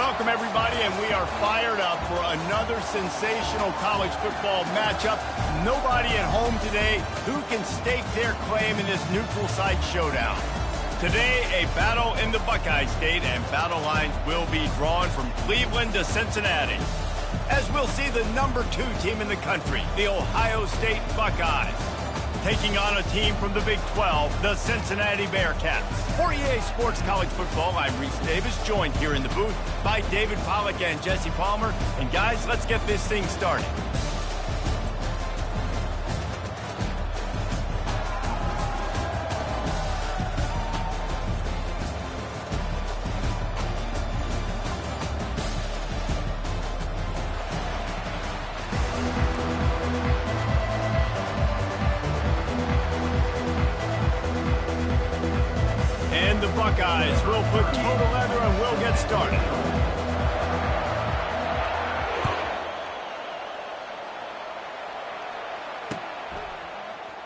Welcome, everybody, and we are fired up for another sensational college football matchup. Nobody at home today who can stake their claim in this neutral site showdown. Today, a battle in the Buckeye State, and battle lines will be drawn from Cleveland to Cincinnati, as we'll see the number 2 team in the country, the Ohio State Buckeyes, taking on a team from the Big 12, the Cincinnati Bearcats. For EA Sports College Football, I'm Reese Davis, joined here in the booth by David Pollack and Jesse Palmer. And guys, let's get this thing started. The Buckeyes will put total leather and we'll get started.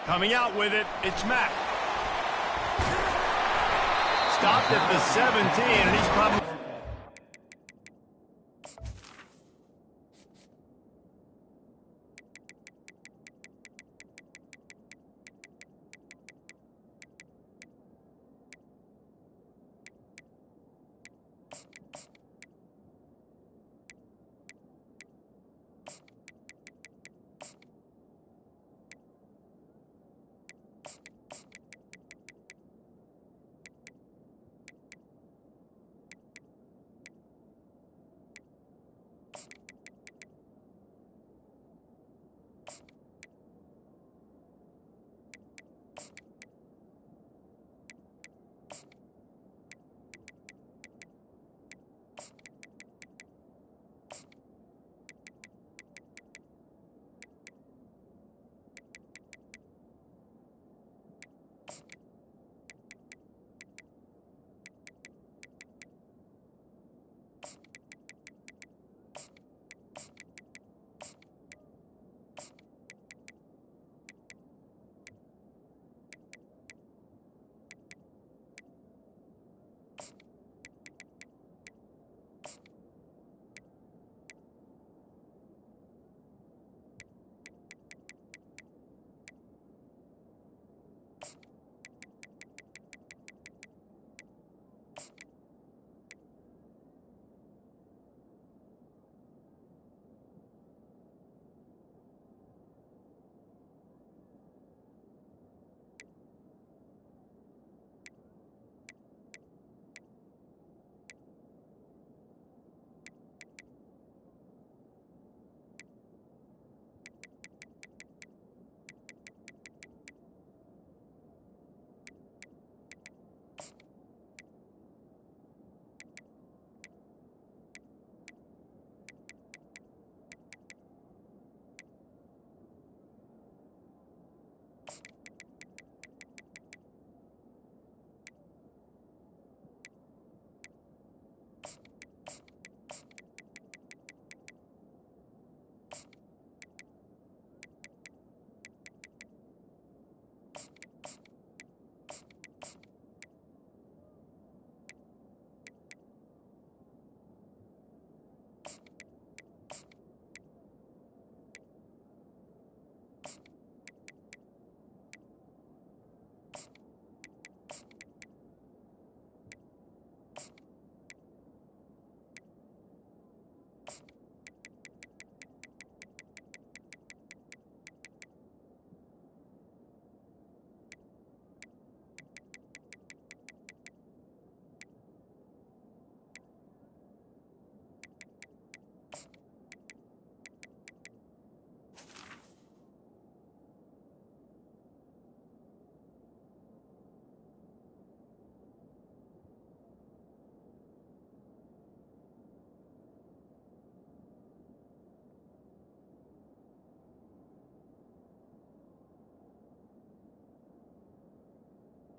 Coming out with it, it's Mack. Stopped at the 17, and he's probably...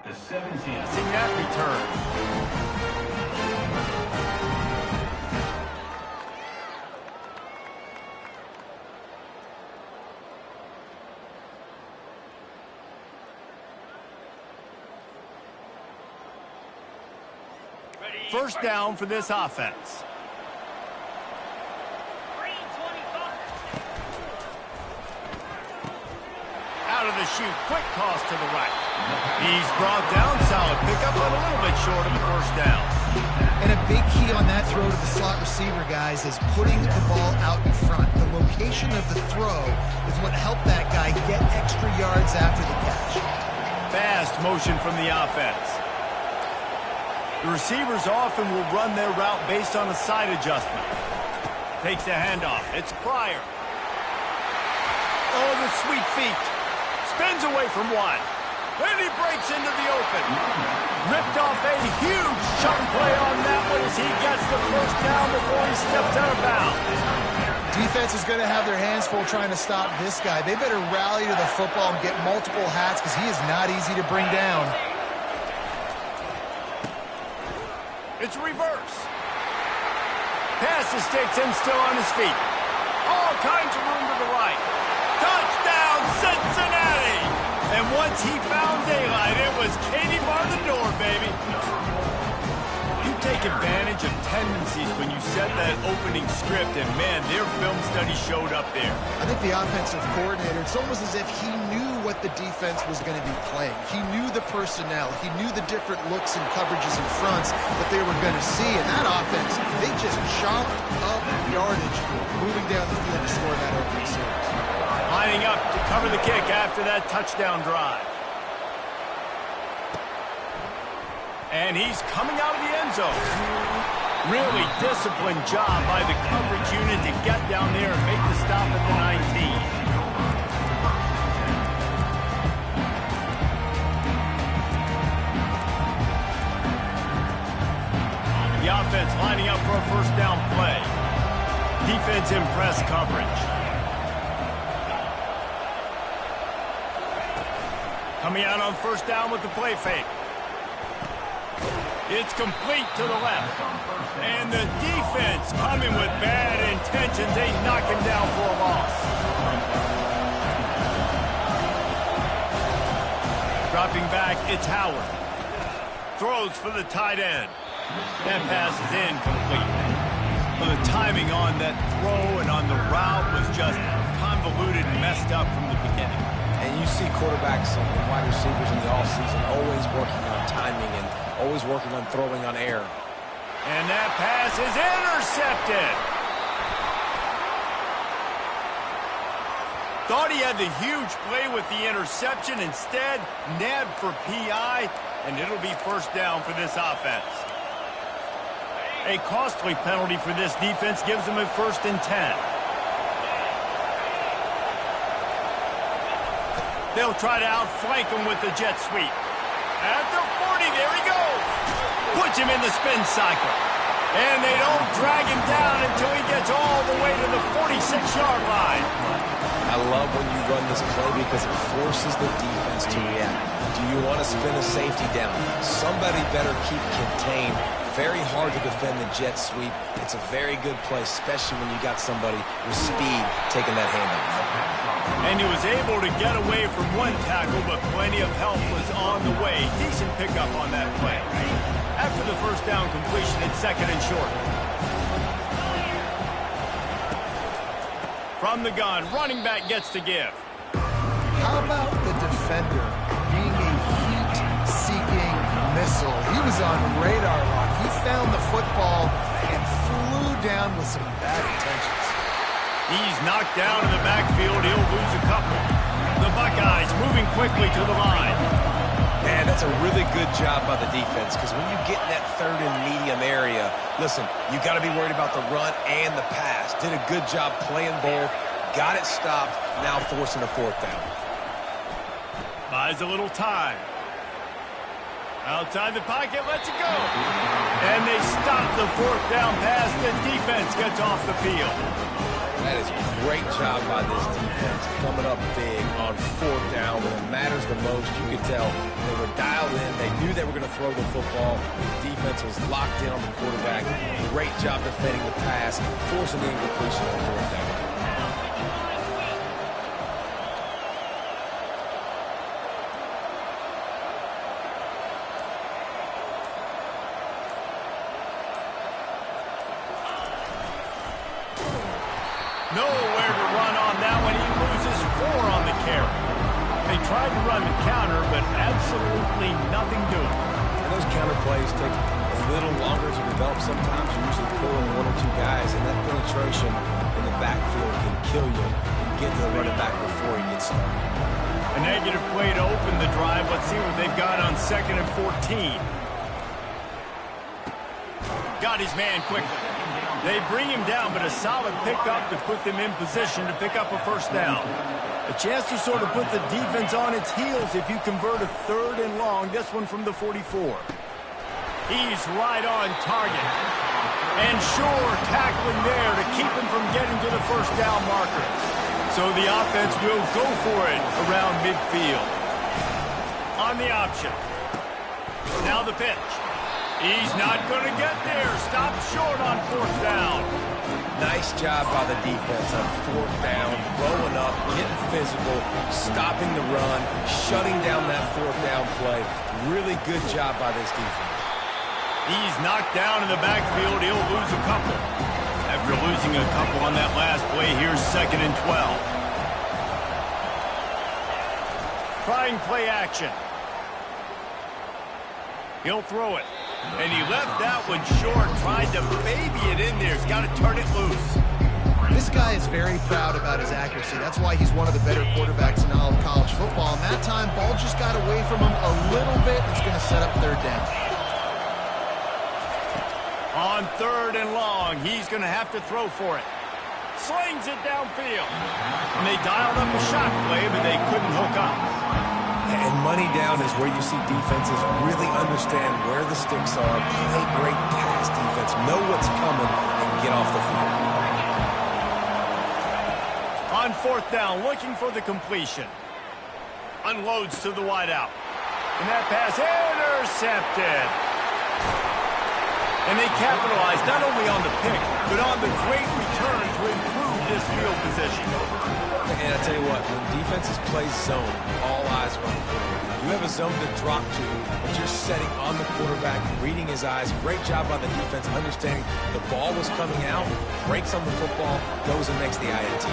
The 17th. Seeing that return. First down for this offense. shoot. Quick toss to the right. He's brought down. Solid pickup, but a little bit short of the first down. And a big key on that throw to the slot receiver, guys, is putting the ball out in front. The location of the throw is what helped that guy get extra yards after the catch. Fast motion from the offense. The receivers often will run their route based on a side adjustment. Takes the handoff. It's Pryor. Oh, the sweet feet. Spins away from one. And he breaks into the open. Ripped off a huge chunk play on that one as he gets the first down before he steps out of bounds. Defense is going to have their hands full trying to stop this guy. They better rally to the football and get multiple hats because he is not easy to bring down. It's reverse. Passes takes him still on his feet. All kinds of room to the right. Touchdown, Cincinnati! And once he found daylight, it was Katie bar the door, baby. You take advantage of tendencies when you set that opening script, and man, their film study showed up there. I think the offensive coordinator, it's almost as if he knew what the defense was going to be playing. He knew the personnel. He knew the different looks and coverages and fronts that they were going to see. And that offense, they just chopped up yardage moving down the field to score that opening series. Lining up to cover the kick after that touchdown drive. And he's coming out of the end zone. Really disciplined job by the coverage unit to get down there and make the stop at the 19. The offense lining up for a first down play. Defense in press coverage. Coming out on first down with the play fake. It's complete to the left. And the defense coming with bad intentions. They knock him down for a loss. Dropping back, it's Howard. Throws for the tight end. That pass is incomplete. Well, the timing on that throw and on the route was just convoluted and messed up from the beginning. And you see quarterbacks and wide receivers in the offseason always working on timing and always working on throwing on air. And that pass is intercepted. Thought he had the huge play with the interception. Instead, nabbed for PI, and it'll be first down for this offense. A costly penalty for this defense gives them a 1st and 10. They'll try to outflank him with the jet sweep. At the 40, there he goes. Puts him in the spin cycle. And they don't drag him down until he gets all the way to the 46-yard line. I love when you run this play because it forces the defense to react. Do you want to spin a safety down? Somebody better keep contained. Very hard to defend the jet sweep. It's a very good play, especially when you got somebody with speed taking that handoff. And he was able to get away from one tackle, but plenty of help was on the way. Decent pickup on that play. After the first down completion, it's 2nd and short. From the gun, running back gets to give. How about the defender being a heat-seeking missile? He was on radar lock. He found the football and flew down with some bad intentions. He's knocked down in the backfield. He'll lose a couple. The Buckeyes moving quickly to the line. Man, that's a really good job by the defense because when you get in that 3rd and medium area, listen, you got to be worried about the run and the pass. Did a good job playing both. Got it stopped. Now forcing a 4th down. Buys a little time. Outside the pocket, lets it go. And they stop the 4th down pass. The defense gets off the field. That is a great job by this defense coming up big on 4th down when it matters the most. You could tell they were dialed in. They knew they were going to throw the football. The defense was locked in on the quarterback. Great job defending the pass, forcing the incompletion on 4th down. Nowhere to run on that one. He loses 4 on the carry. They they tried to run the counter, but absolutely nothing doing. And those counter plays take a little longer to develop sometimes. You usually pull in one or two guys, and that penetration in the backfield can kill you. You get to the running back before he gets started. A negative play to open the drive. Let's see what they've got on 2nd and 14. Got his man quickly. They bring him down, but a solid pickup to put them in position to pick up a first down. A chance to sort of put the defense on its heels if you convert a 3rd and long. This one from the 44. He's right on target. And sure, tackling there to keep him from getting to the first down marker. So the offense will go for it around midfield. On the option. Now the pitch. He's not going to get there. Stop short on 4th down. Nice job by the defense on 4th down, rolling up, getting physical, stopping the run, shutting down that 4th down play. Really good job by this defense. He's knocked down in the backfield. He'll lose a couple. After losing a couple on that last play, here's 2nd and 12. Trying play action. He'll throw it. And he left that one short, tried to baby it in there. He's got to turn it loose. This guy is very proud about his accuracy. That's why he's one of the better quarterbacks in all of college football. And that time, ball just got away from him a little bit. It's going to set up 3rd down. On 3rd and long, he's going to have to throw for it. Slings it downfield. And they dialed up a shot play, but they couldn't hook up. And money down is where you see defenses really understand where the sticks are, play great pass defense, know what's coming, and get off the field. On 4th down, looking for the completion. Unloads to the wideout. And that pass intercepted. And they capitalized not only on the pick, but on the great return to improve this field position. And I tell you what, when defenses play zone, all eyes are on the quarterback. You have a zone to drop to, but you're setting on the quarterback, reading his eyes. Great job by the defense, understanding the ball was coming out, breaks on the football, goes and makes the INT.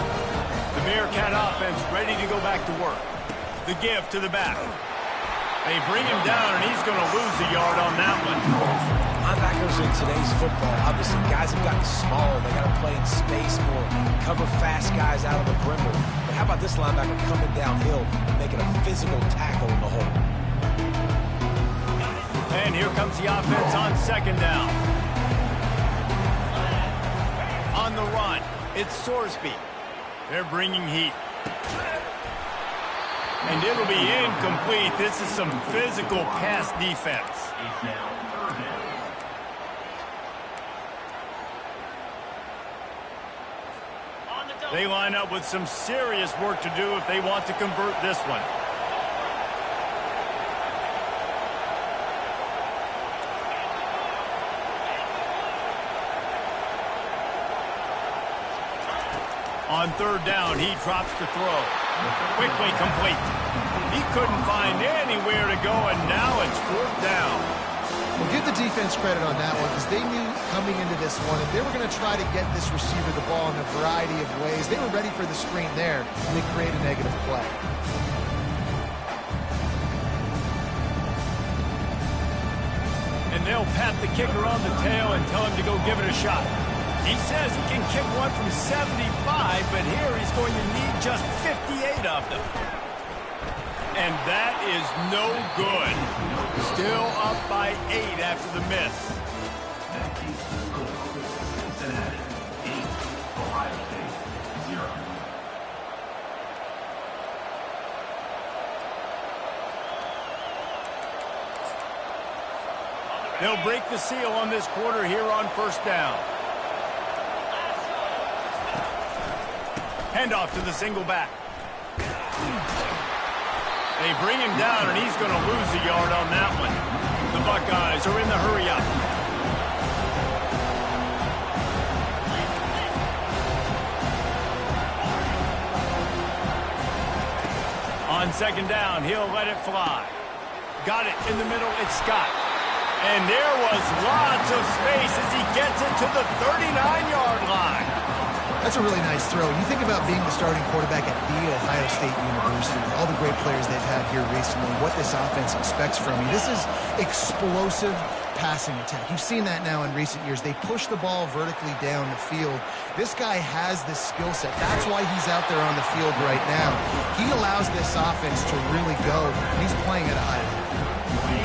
The Bearcat offense ready to go back to work. The give to the back. They bring him down, and he's going to lose a yard on that one. Linebackers in today's football, obviously, guys have gotten smaller. They got to play in space more, cover fast guys out of the perimeter. But how about this linebacker coming downhill and making a physical tackle in the hole? And here comes the offense on 2nd down. On the run, it's Sorsby. They're bringing heat. And it'll be incomplete. This is some physical pass defense. They line up with some serious work to do if they want to convert this one. On 3rd down, he drops to throw. Quickly complete. He couldn't find anywhere to go, and now it's 4th down. Well, give the defense credit on that one, because they knew coming into this one, if they were going to try to get this receiver the ball in a variety of ways, they were ready for the screen there, and they create a negative play. And they'll pat the kicker on the tail and tell him to go give it a shot. He says he can kick one from 75, but here he's going to need just 58 of them. And that is no good. Still up by 8 after the miss. Cincinnati, 8, Ohio State, 0. They'll break the seal on this quarter here on 1st down. Handoff to the single back. They bring him down, and he's going to lose a yard on that one. The Buckeyes are in the hurry-up. On 2nd down, he'll let it fly. Got it in the middle, it's Scott. And there was lots of space as he gets it to the 39-yard line. That's a really nice throw. You think about being the starting quarterback at The Ohio State University, with all the great players they've had here recently, what this offense expects from you. This is explosive passing attack. You've seen that now in recent years. They push the ball vertically down the field. This guy has this skill set. That's why he's out there on the field right now. He allows this offense to really go, and he's playing at a high level.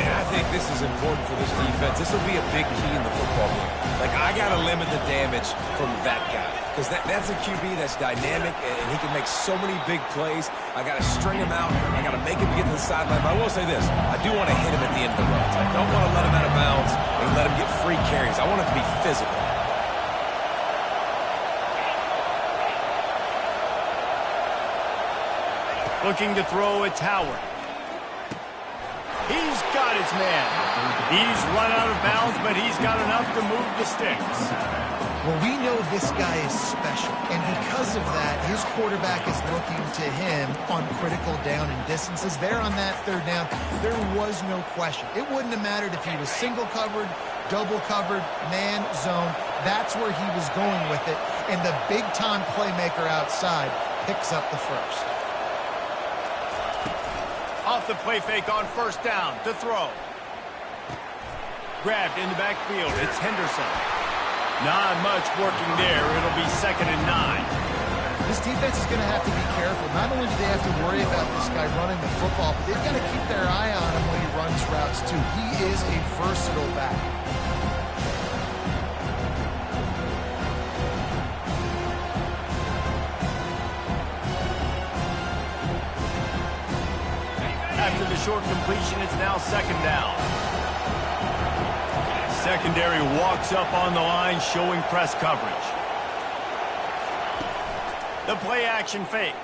And I think this is important for this defense. This will be a big key in the football game. Like, I got to limit the damage from that guy. Because that's a QB that's dynamic, and he can make so many big plays. I got to string him out. I got to make him get to the sideline. But I will say this. I do want to hit him at the end of the runs. I don't want to let him out of bounds and let him get free carries. I want it to be physical. Looking to throw, it's Howard. He's got his man. He's run out of bounds, but he's got enough to move the sticks. Well, we know this guy is special, and because of that, his quarterback is looking to him on critical down and distances. There on that third down, there was no question. It wouldn't have mattered if he was single covered, double covered, man, zone. That's where he was going with it, and the big-time playmaker outside picks up the first. Off the play fake on first down to throw. Grabbed in the backfield. It's Henderson. Not much working there. It'll be 2nd and 9. This defense is going to have to be careful. Not only do they have to worry about this guy running the football, but they've got to keep their eye on him when he runs routes too. He is a versatile back. After the short completion, it's now 2nd down. Secondary walks up on the line, showing press coverage. The play action fake.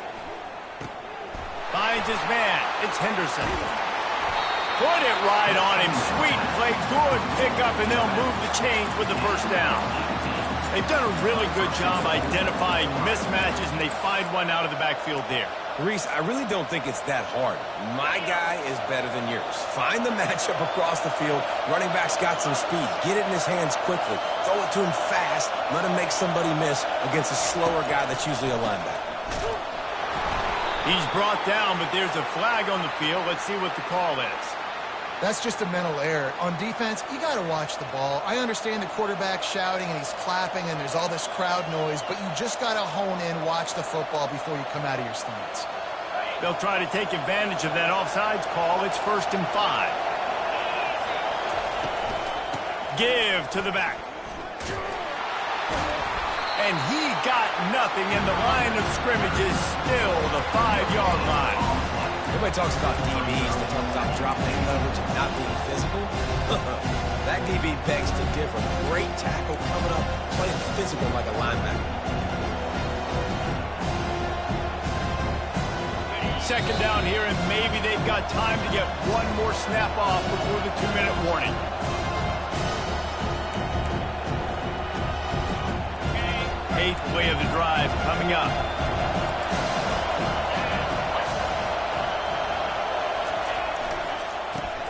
Finds his man. It's Henderson. Put it right on him. Sweet play. Good pickup, and they'll move the chains with the first down. They've done a really good job identifying mismatches, and they find one out of the backfield there. Reese, I really don't think it's that hard. My guy is better than yours. Find the matchup across the field. Running back's got some speed. Get it in his hands quickly. Throw it to him fast. Let him make somebody miss against a slower guy that's usually a linebacker. He's brought down, but there's a flag on the field. Let's see what the call is. That's just a mental error. On defense, you got to watch the ball. I understand the quarterback shouting and he's clapping and there's all this crowd noise, but you just got to hone in, watch the football before you come out of your stance. They'll try to take advantage of that offsides call. It's 1st and 5. Give to the back. And he got nothing, and the line of scrimmage is still the 5-yard line. Everybody talks about DBs. They talk about dropping coverage and not being physical. That DB begs to differ. Great tackle coming up, playing physical like a linebacker. 2nd down here, and maybe they've got time to get one more snap off before the 2-minute warning. Eighth play of the drive coming up.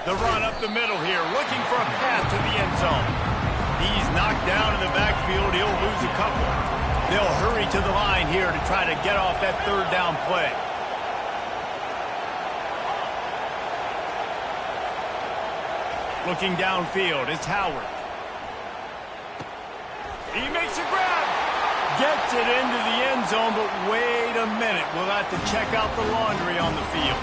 The run up the middle here, looking for a path to the end zone. He's knocked down in the backfield. He'll lose a couple. They'll hurry to the line here to try to get off that 3rd down play. Looking downfield, it's Howard. He makes a grab. Gets it into the end zone, but wait a minute. We'll have to check out the laundry on the field.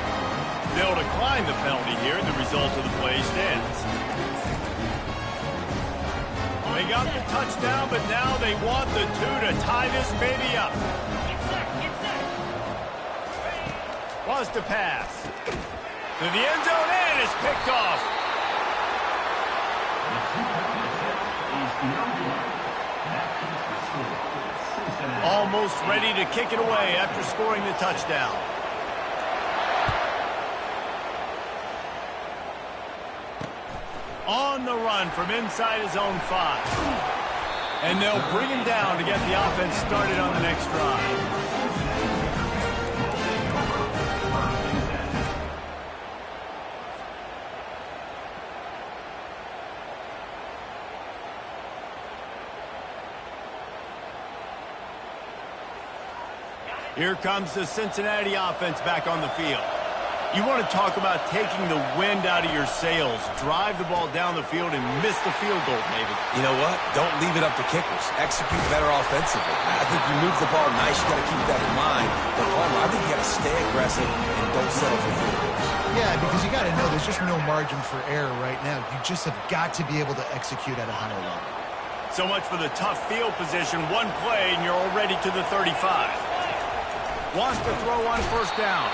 They'll decline the penalty here. The result of the play stands. They got the touchdown, but now they want the 2 to tie this baby up. Wants to pass. To the end zone, and it's picked off. Almost ready to kick it away after scoring the touchdown. On the run from inside his own 5. And they'll bring him down to get the offense started on the next drive. Here comes the Cincinnati offense back on the field. You want to talk about taking the wind out of your sails. Drive the ball down the field and miss the field goal, David. You know what? Don't leave it up to kickers. Execute better offensively. I think you move the ball nice. You got to keep that in mind. But Palmer, I think you got to stay aggressive and don't settle for field goals. Yeah, because you got to know there's just no margin for error right now. You just have got to be able to execute at a higher level. So much for the tough field position. One play and you're already to the 35. Wants to throw on first down.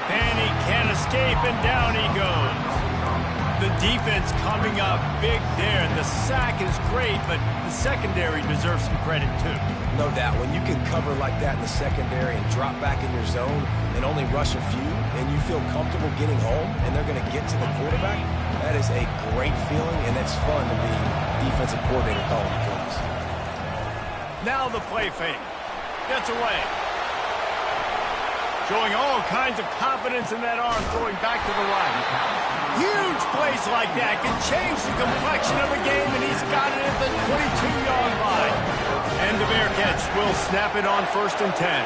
And he can't escape, and down he goes. The defense coming up big there. The sack is great, but the secondary deserves some credit too. No doubt. When you can cover like that in the secondary and drop back in your zone and only rush a few, and you feel comfortable getting home, and they're going to get to the quarterback, that is a great feeling, and it's fun to be defensive coordinator calling the plays. Now the play fake. Gets away. Showing all kinds of confidence in that arm, throwing back to the right. Huge plays like that can change the complexion of a game, and he's got it at the 22-yard line. And the Bearcats will snap it on 1st and 10.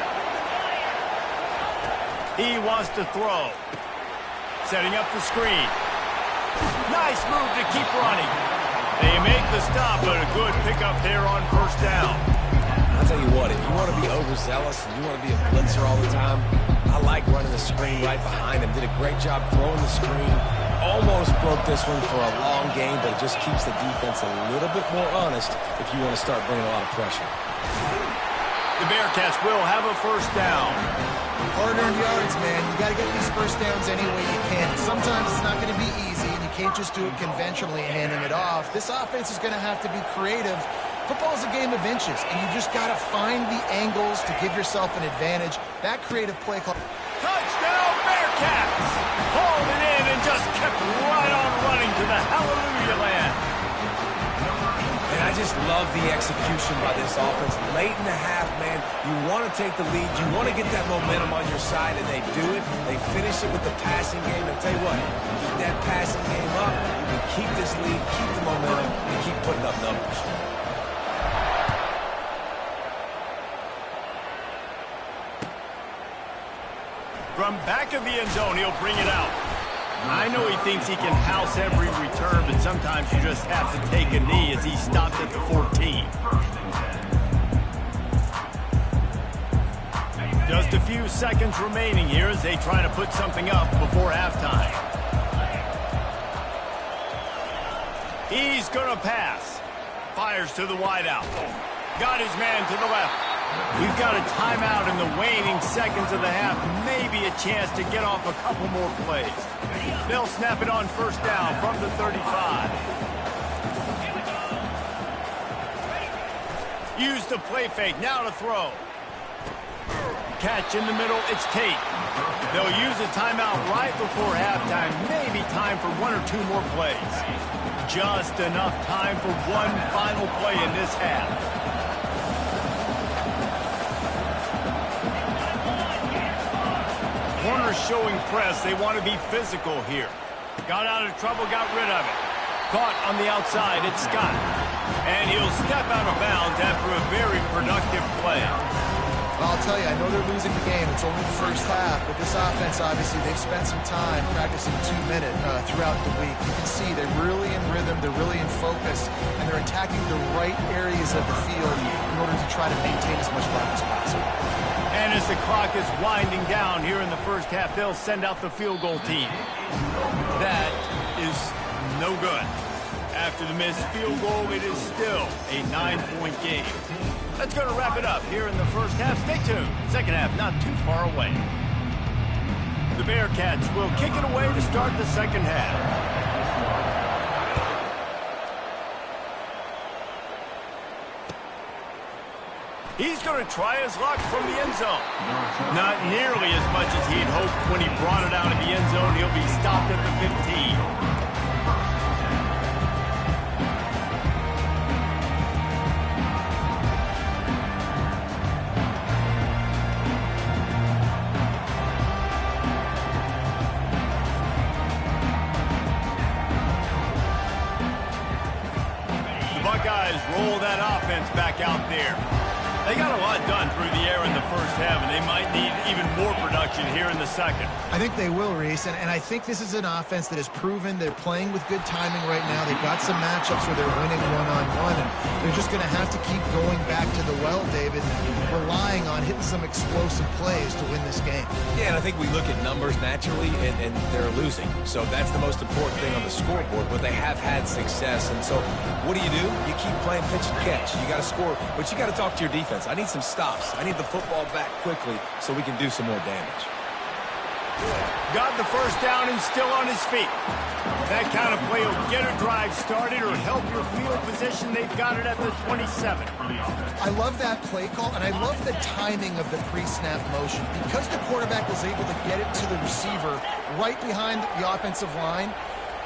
He wants to throw. Setting up the screen. Nice move to keep running. They make the stop, but a good pickup there on first down. I'll tell you what, if you want to be overzealous and you want to be a blitzer all the time, I like running the screen right behind him. Did a great job throwing the screen. Almost broke this one for a long game, but it just keeps the defense a little bit more honest if you want to start bringing a lot of pressure. The Bearcats will have a first down. Hard-earned yards, man. You got to get these first downs any way you can. Sometimes it's not going to be easy, and you can't just do it conventionally handing it off. This offense is going to have to be creative. Football's a game of inches, and you just got to find the angles to give yourself an advantage. That creative play call. Touchdown, Bearcats! Hauled it in and just kept right on running to the hallelujah land. And I just love the execution by this offense. Late in the half, man, you want to take the lead. You want to get that momentum on your side, and they do it. They finish it with the passing game. And tell you what, keep that passing game up. You can keep this lead, keep the momentum, and keep putting up numbers. From back of the end zone, he'll bring it out. I know he thinks he can house every return, but sometimes you just have to take a knee as he stopped at the 14. Just a few seconds remaining here as they try to put something up before halftime. He's going to pass. Fires to the wideout. Got his man to the left. We've got a timeout in the waning seconds of the half. Maybe a chance to get off a couple more plays. They'll snap it on first down from the 35. Use the play fake. Now to throw. Catch in the middle. It's Tate. They'll use a timeout right before halftime. Maybe time for one or two more plays. Just enough time for one final play in this half. Corners showing press. They want to be physical here. Got out of trouble, got rid of it. Caught on the outside. It's Scott. And he'll step out of bounds after a very productive play. I'll tell you, I know they're losing the game. It's only the first half, but this offense, obviously, they've spent some time practicing 2-minute throughout the week. You can see they're really in rhythm, they're really in focus, and they're attacking the right areas of the field in order to try to maintain as much life as possible. And as the clock is winding down here in the first half, they'll send out the field goal team. That is no good. After the missed field goal, it is still a 9-point game. That's going to wrap it up here in the first half. Stay tuned. Second half not too far away. The Bearcats will kick it away to start the second half. He's going to try his luck from the end zone. Not nearly as much as he'd hoped when he brought it out of the end zone. He'll be stopped at the 15. Buckeyes roll that offense back out there. They got a lot done through the air in the first half, and they might need even more production here in the second. I think they will, Reese, and I think this is an offense that has proven they're playing with good timing right now. They've got some matchups where they're winning one-on-one, and they're just going to have to keep going back to the well, David, and relying on hitting some explosive plays to win this game. Yeah, and I think we look at numbers naturally, and they're losing. So that's the most important thing on the scoreboard, but they have had success. And so what do? You keep playing pitch and catch. You got to score, but you got to talk to your defense. I need some stops. I need the football back quickly so we can do some more damage. Got the first down and still on his feet. That kind of play will get a drive started or help your field position. They've got it at the 27. I love that play call, and I love the timing of the pre-snap motion. Because the quarterback was able to get it to the receiver right behind the offensive line,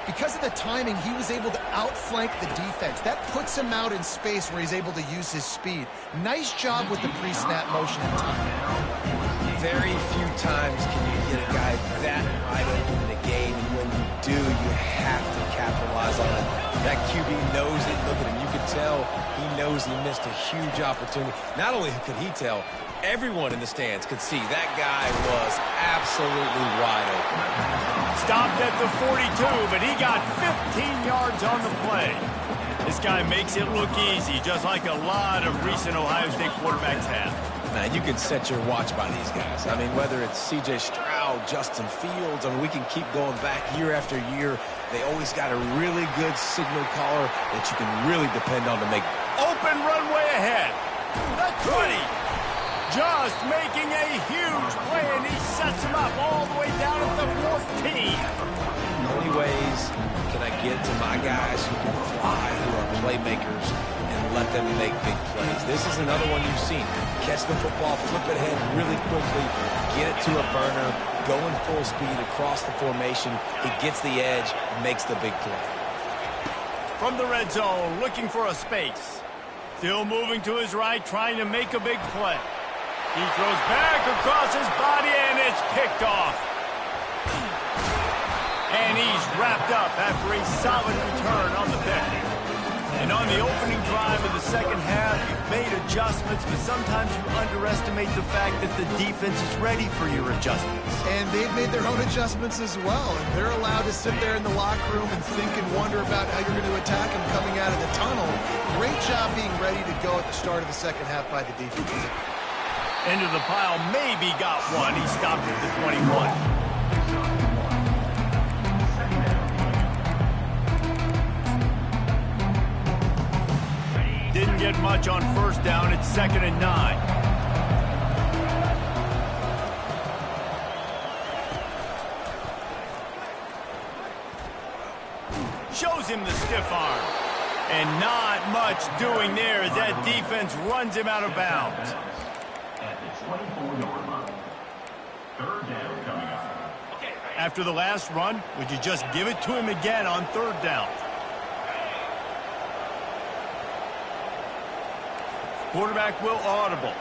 because of the timing, he was able to outflank the defense. That puts him out in space where he's able to use his speed. Nice job with the pre-snap motion and timing. Very few times can you get a guy that wide open in a game, and when you do, you have to capitalize on it. That QB knows it. Look at him. You can tell he knows he missed a huge opportunity. Not only could he tell, everyone in the stands could see that guy was absolutely wide open. Stopped at the 42, but he got 15 yards on the play. This guy makes it look easy, just like a lot of recent Ohio State quarterbacks have. Now, you can set your watch by these guys. I mean, whether it's C.J. Stroud, Justin Fields, I mean, we can keep going back year after year. They always got a really good signal caller that you can really depend on to make. Open runway ahead. The 20. Just making a huge play, and he sets him up all the way down at the 14. How many ways can I get to my guys who can fly, who are playmakers, and let them make big plays? This is another one you've seen. Catch the football, flip it ahead really quickly, get it to a burner, going full speed across the formation. He gets the edge, makes the big play. From the red zone, looking for a space. Still moving to his right, trying to make a big play. He throws back across his body, and it's picked off. And he's wrapped up after a solid return on the pick. And on the opening drive of the second half, you've made adjustments, but sometimes you underestimate the fact that the defense is ready for your adjustments. And they've made their own adjustments as well. And they're allowed to sit there in the locker room and think and wonder about how you're going to attack them coming out of the tunnel. Great job being ready to go at the start of the second half by the defense. Into the pile, maybe got one. He stopped at the 21. Didn't get much on first down. It's 2nd and 9. Shows him the stiff arm. And not much doing there as that defense runs him out of bounds. At the 24-yard line. 3rd down coming up. After the last run, would you just give it to him again on 3rd down? Quarterback will audible.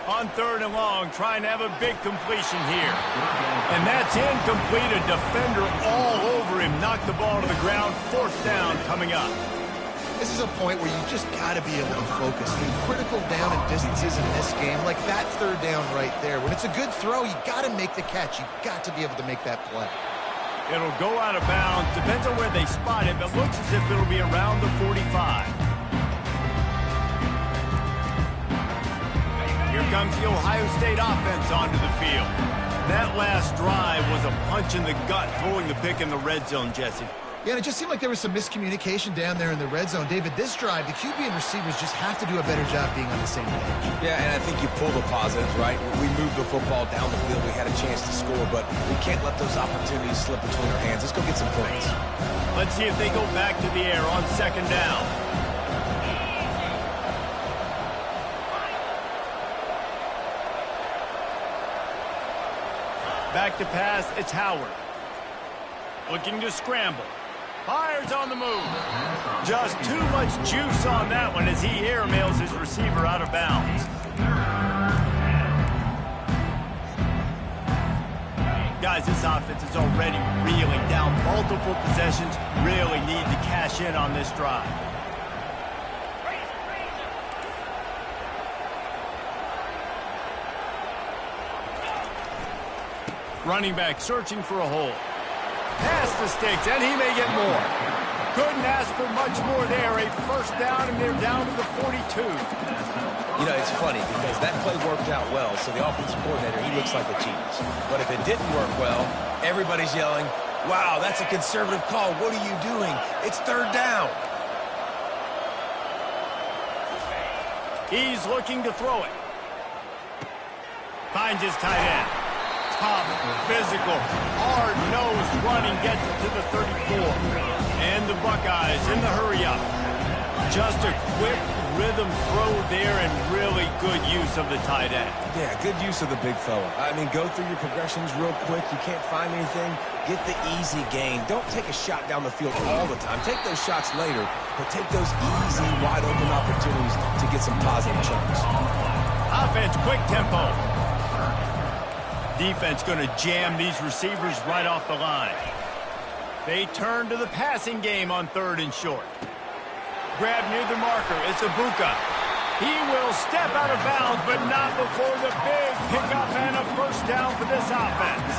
On 3rd and long, trying to have a big completion here. And that's incomplete. A defender all over him. Knocked the ball to the ground. 4th down coming up. This is a point where you just got to be able to focus. In critical down and distances in this game, like that 3rd down right there. When it's a good throw, you got to make the catch. You got to be able to make that play. It'll go out of bounds. Depends on where they spot it, but looks as if it'll be around the 45. Here comes the Ohio State offense onto the field. That last drive was a punch in the gut, throwing the pick in the red zone, Jesse. Yeah, and it just seemed like there was some miscommunication down there in the red zone. David, this drive, the QB and receivers just have to do a better job being on the same page. Yeah, and I think you pull the positives, right? We moved the football down the field. We had a chance to score, but we can't let those opportunities slip between our hands. Let's go get some points. Let's see if they go back to the air on 2nd down. Back to pass, it's Howard. Looking to scramble. Fires on the move. Just too much juice on that one as he airmails his receiver out of bounds. Guys, this offense is already reeling down multiple possessions. Really need to cash in on this drive. Running back searching for a hole. Past the sticks, and he may get more. Couldn't ask for much more there. A first down, and they're down to the 42. You know, it's funny because that play worked out well, so the offensive coordinator, he looks like a genius. But if it didn't work well, everybody's yelling, wow, that's a conservative call. What are you doing? It's third down. He's looking to throw it. Finds his tight end. Tough, physical, hard-nosed running gets it to the 34. And the Buckeyes in the hurry-up. Just a quick rhythm throw there and really good use of the tight end. Yeah, good use of the big fella. I mean, go through your progressions real quick. You can't find anything. Get the easy gain. Don't take a shot down the field all the time. Take those shots later, but take those easy, wide-open opportunities to get some positive chunks. Offense, quick tempo. Defense going to jam these receivers right off the line. They turn to the passing game on 3rd and short. Grab near the marker. It's Ibuka. He will step out of bounds, but not before the big pickup and a first down for this offense.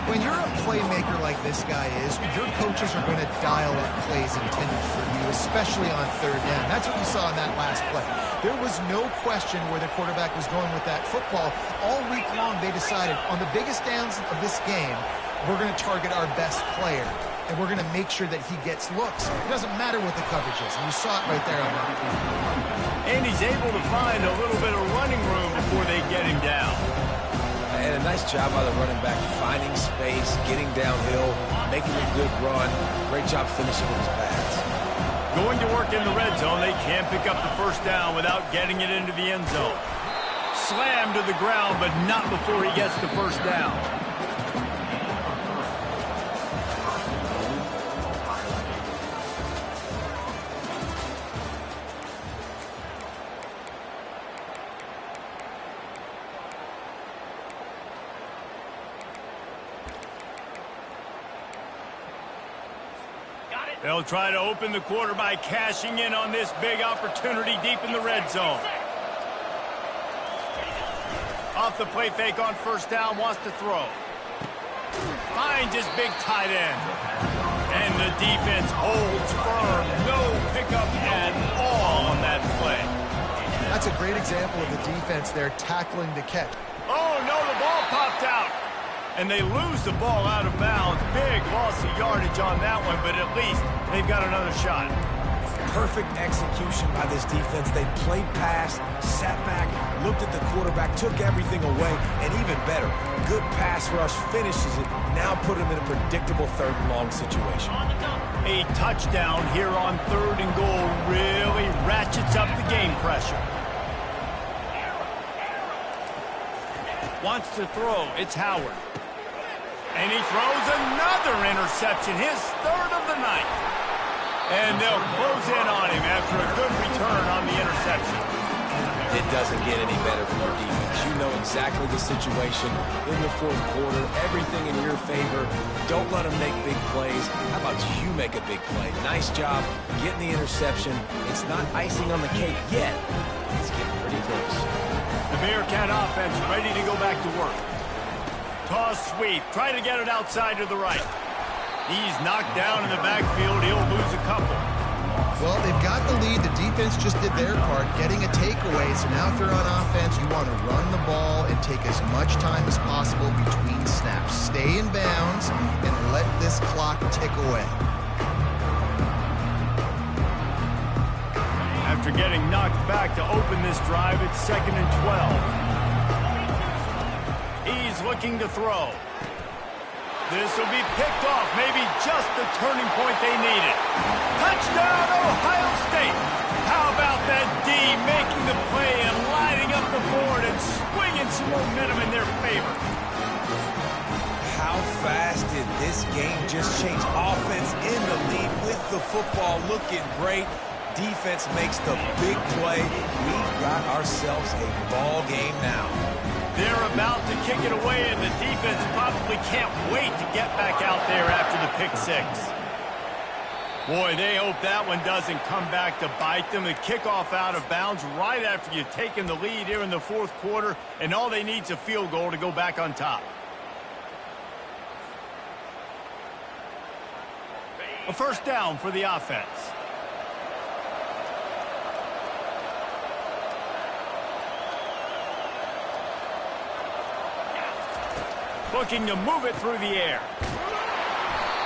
When you're a playmaker like this guy is, your coaches are going to dial up plays intended for you, especially on 3rd down. That's what you saw in that last play. There was no question where the quarterback was going with that football. All week long, they decided on the biggest downs of this game, we're going to target our best player, and we're going to make sure that he gets looks. It doesn't matter what the coverage is, and you saw it right there on that play. And he's able to find a little bit of running room before they get him down. And a nice job by the running back, finding space, getting downhill, making a good run. Great job finishing with his pass. Going to work in the red zone. They can't pick up the first down without getting it into the end zone. Slammed to the ground, but not before he gets the first down. They'll try to open the quarter by cashing in on this big opportunity deep in the red zone. Off the play fake on first down, wants to throw. Finds his big tight end. And the defense holds firm. No pickup at all on that play. That's a great example of the defense there tackling the catch. Oh, no, the ball popped out. And they lose the ball out of bounds. Big loss of yardage on that one, but at least they've got another shot. Perfect execution by this defense. They played pass, sat back, looked at the quarterback, took everything away, and even better, good pass rush, finishes it, now put him in a predictable 3rd and long situation. A touchdown here on 3rd and goal really ratchets up the game pressure. Wants to throw. It's Howard. And he throws another interception, his 3rd of the night. And they'll close in on him after a good return on the interception. It doesn't get any better for your defense. You know exactly the situation in the 4th quarter, everything in your favor. Don't let them make big plays. How about you make a big play? Nice job getting the interception. It's not icing on the cake yet. It's getting pretty close. The Bearcat offense ready to go back to work. Toss sweep. Try to get it outside to the right. He's knocked down in the backfield. He'll lose a couple. Well, they've got the lead. The defense just did their part, getting a takeaway. So now if they're on offense, you want to run the ball and take as much time as possible between snaps. Stay in bounds and let this clock tick away. After getting knocked back to open this drive, it's 2nd and 12. He's looking to throw. This will be picked off, maybe just the turning point they needed. Touchdown, Ohio State! How about that D making the play and lighting up the board and swinging some momentum in their favor? How fast did this game just change? Offense in the lead with the football looking great. Defense makes the big play. We've got ourselves a ball game now. They're about to kick it away, and the defense probably can't wait to get back out there after the pick six. Boy, they hope that one doesn't come back to bite them. The kickoff out of bounds right after you've taken the lead here in the 4th quarter, and all they need is a field goal to go back on top. A first down for the offense. Looking to move it through the air.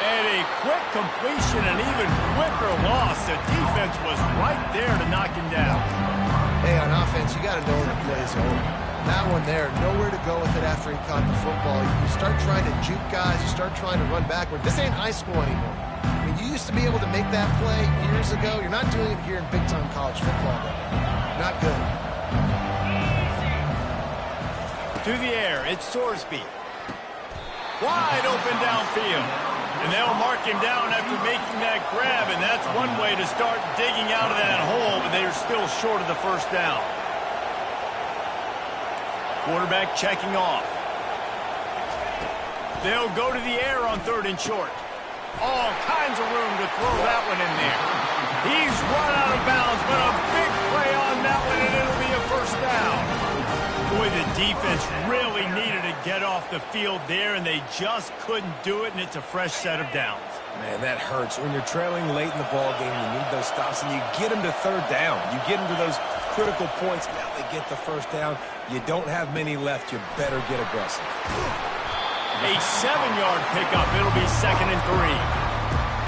And a quick completion, an even quicker loss. The defense was right there to knock him down. Hey, on offense, you got to know when the play is over. That one there, nowhere to go with it after he caught the football. You start trying to juke guys. You start trying to run backward. This ain't high school anymore. I mean, you used to be able to make that play years ago. You're not doing it here in big-time college football, though. Not good. To the air, it's Sorsby. Wide open downfield. And they'll mark him down after making that grab, and that's one way to start digging out of that hole, but they're still short of the first down. Quarterback checking off. They'll go to the air on 3rd and short. All kinds of room to throw that one in there. He's run out of bounds, but a big play on that one, and it'll be a first down. Boy, the defense really needed to get off the field there, and they just couldn't do it, and it's a fresh set of downs. Man, that hurts. When you're trailing late in the ball game, you need those stops, and you get them to 3rd down. You get them to those critical points. Now they get the first down. You don't have many left. You better get aggressive. A 7-yard pickup. It'll be 2nd and 3.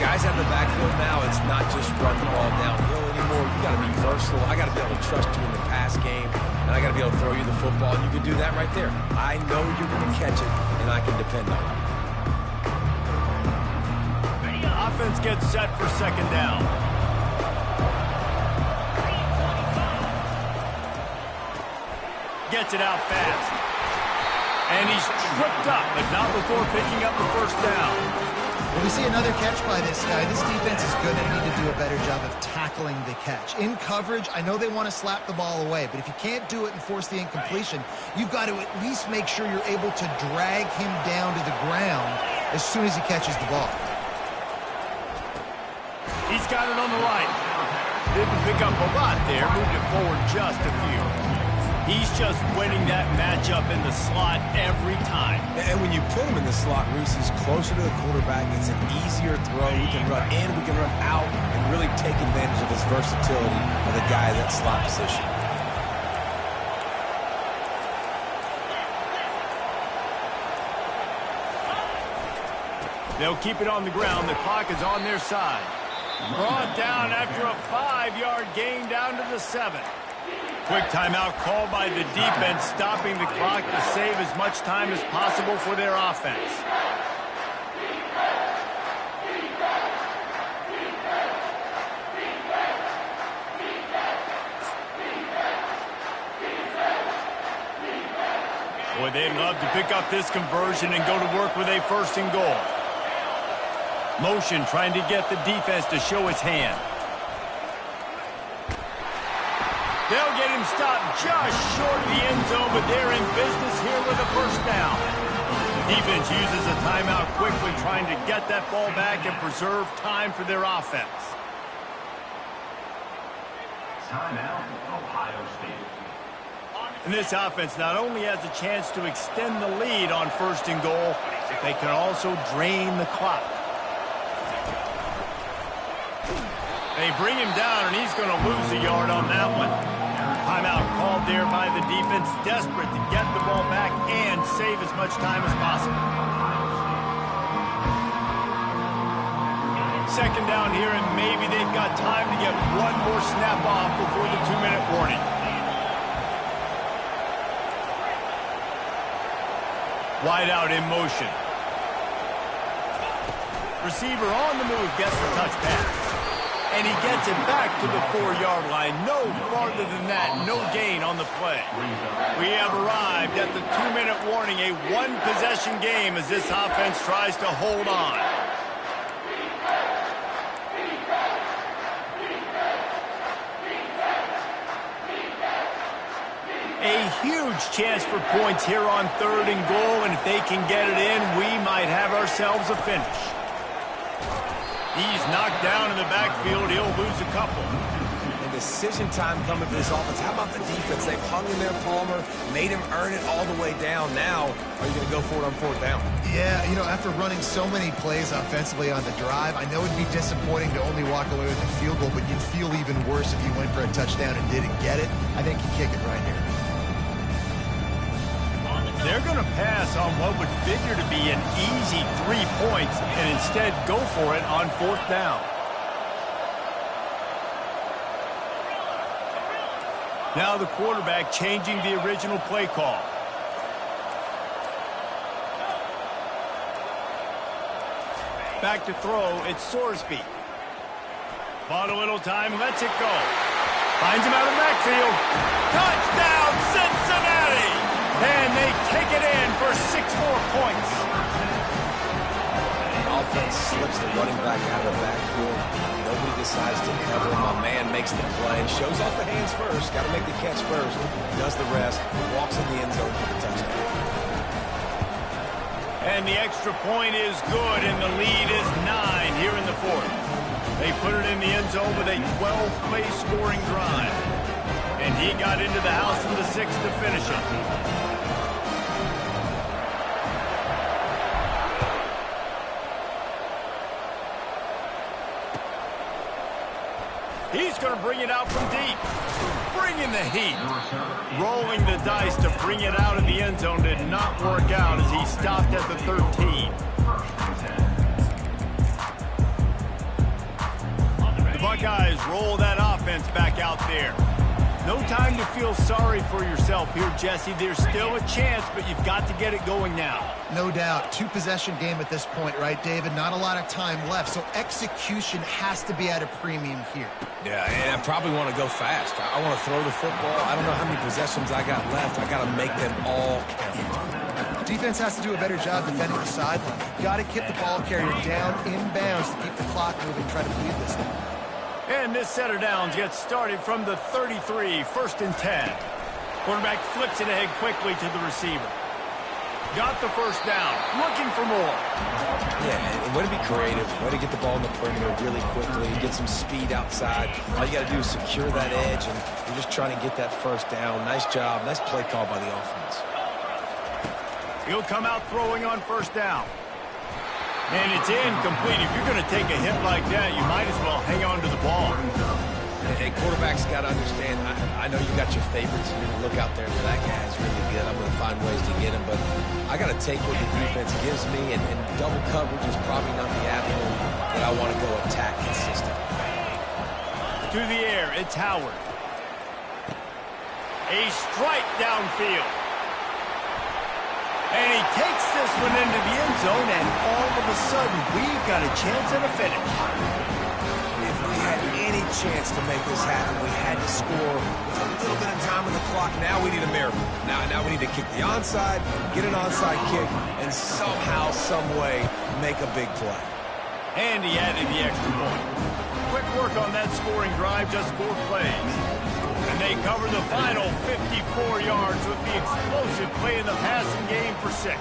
Guys out in the backfield now, it's not just run the ball downhill anymore. You got to be versatile. I got to be able to trust you in the pass game, and I got to be able to throw you the football, and you can do that right there. I know you're going to catch it, and I can depend on you. Offense gets set for 2nd down. Gets it out fast. And he's tripped up, but not before picking up the first down. Well, we see another catch by this guy. This defense is going to need to do a better job of tackling the catch. In coverage, I know they want to slap the ball away, but if you can't do it and force the incompletion, you've got to at least make sure you're able to drag him down to the ground as soon as he catches the ball. He's got it on the line. Didn't pick up a lot there, moved it forward just a few. He's just winning that matchup in the slot every time. And when you put him in the slot, Reese, he's closer to the quarterback. It's an easier throw. We can run in, we can run out, and really take advantage of his versatility of the guy in that slot position. They'll keep it on the ground. The clock is on their side. Brought down after a 5-yard gain down to the 7. Quick timeout called by the defense, stopping the clock to save as much time as possible for their offense. Boy, they'd love to pick up this conversion and go to work with a 1st and goal. Motion trying to get the defense to show its hand. They'll get him stopped just short of the end zone, but they're in business here with a first down. Defense uses a timeout quickly, trying to get that ball back and preserve time for their offense. Timeout, Ohio State. And this offense not only has a chance to extend the lead on 1st and goal, but they can also drain the clock. They bring him down, and he's going to lose a yard on that one. Timeout called there by the defense, desperate to get the ball back and save as much time as possible. 2nd down here, and maybe they've got time to get one more snap off before the 2-minute warning. Wide out in motion. Receiver on the move, gets the touch pass. And he gets it back to the 4-yard line. No farther than that. No gain on the play. We have arrived at the 2-minute warning. A one-possession game as this offense tries to hold on. A huge chance for points here on 3rd and goal. And if they can get it in, we might have ourselves a finish. He's knocked down in the backfield. He'll lose a couple. And decision time coming for this offense. How about the defense? They've hung in there, Palmer, made him earn it all the way down. Now, are you going to go for it on fourth down? Yeah, you know, after running so many plays offensively on the drive, I know it'd be disappointing to only walk away with a field goal, but you'd feel even worse if you went for a touchdown and didn't get it. I think you kick it right here. They're going to pass on what would figure to be an easy 3 points and instead go for it on fourth down. Now the quarterback changing the original play call. Back to throw, it's Sorsby. Bought a little time, lets it go. Finds him out of the backfield. Touchdown, Cincinnati! And they take it in for 6 more points. The offense slips the running back out of the backfield. Nobody decides to cover. My man makes the play. Shows off the hands first. Got to make the catch first. Does the rest. Walks in the end zone for the touchdown. And the extra point is good, and the lead is 9 here in the fourth. They put it in the end zone with a 12-play scoring drive. And he got into the house from the 6 to finish it. He's going to bring it out from deep. Bringing the heat. Rolling the dice to bring it out in the end zone did not work out as he stopped at the 13. The Buckeyes roll that offense back out there. No time to feel sorry for yourself here, Jesse. There's still a chance, but you've got to get it going now. No doubt. 2-possession game at this point, right, David? Not a lot of time left, so execution has to be at a premium here. Yeah, and I probably want to go fast. I want to throw the football. I don't know how many possessions I got left. I got to make them all count. Defense has to do a better job defending the sideline. Got to keep the ball carrier down inbounds to keep the clock moving, try to bleed this thing. And this set of downs gets started from the 33, 1st and 10. Quarterback flips it ahead quickly to the receiver. Got the first down, looking for more. Yeah, and way to be creative, way to get the ball in the perimeter really quickly, get some speed outside. All you got to do is secure that edge, and you're just trying to get that first down. Nice job, nice play call by the offense. He'll come out throwing on first down. And it's incomplete. If you're going to take a hit like that, you might as well hang on to the ball. Hey, quarterbacks got to understand, I know you got your favorites. You're going to look out there and that guy's really good. I'm going to find ways to get him, but I got to take what the defense gives me, and double coverage is probably not the avenue that I want to go attack consistently. To the air, it's Howard. A strike downfield. And he takes this one into the end zone, and all of a sudden, we've got a chance at a finish. If we had any chance to make this happen, we had to score with a little bit of time on the clock. Now we need a miracle. Now we need to kick the onside, get an onside kick, and somehow, some way, make a big play. And he added the extra point. Quick work on that scoring drive, just 4 plays. And they cover the final 54 yards with the explosive play in the passing game for 6.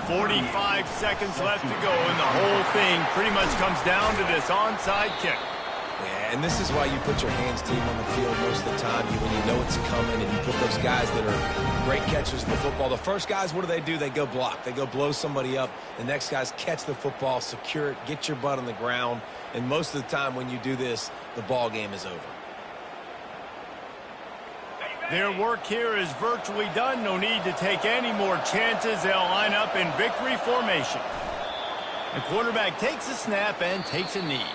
45 seconds left to go, and the whole thing pretty much comes down to this onside kick. Yeah, and this is why you put your hands team on the field most of the time when you know it's coming, and you put those guys that are great catchers of the football. The first guys, what do? They go block. They go blow somebody up. The next guys catch the football, secure it, get your butt on the ground, and most of the time when you do this, the ball game is over. Their work here is virtually done. No need to take any more chances. They'll line up in victory formation. The quarterback takes a snap and takes a knee.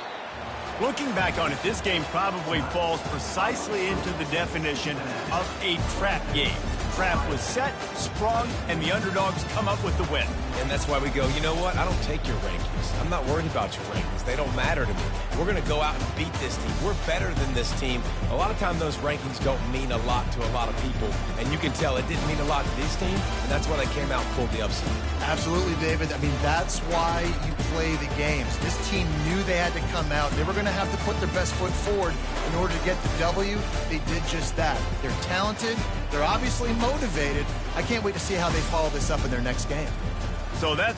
Looking back on it, this game probably falls precisely into the definition of a trap game. Trap was set, sprung, and the underdogs come up with the win. And that's why we go, you know what? I don't take your rankings. I'm not worried about your rankings. They don't matter to me. We're going to go out and beat this team. We're better than this team. A lot of times those rankings don't mean a lot to a lot of people. And you can tell it didn't mean a lot to this team. And that's why they came out and pulled the upset. Absolutely, David. I mean, that's why you play the games. This team knew they had to come out. They were going to have to put their best foot forward in order to get the W. They did just that. They're talented. They're obviously motivated. I can't wait to see how they follow this up in their next game. So that's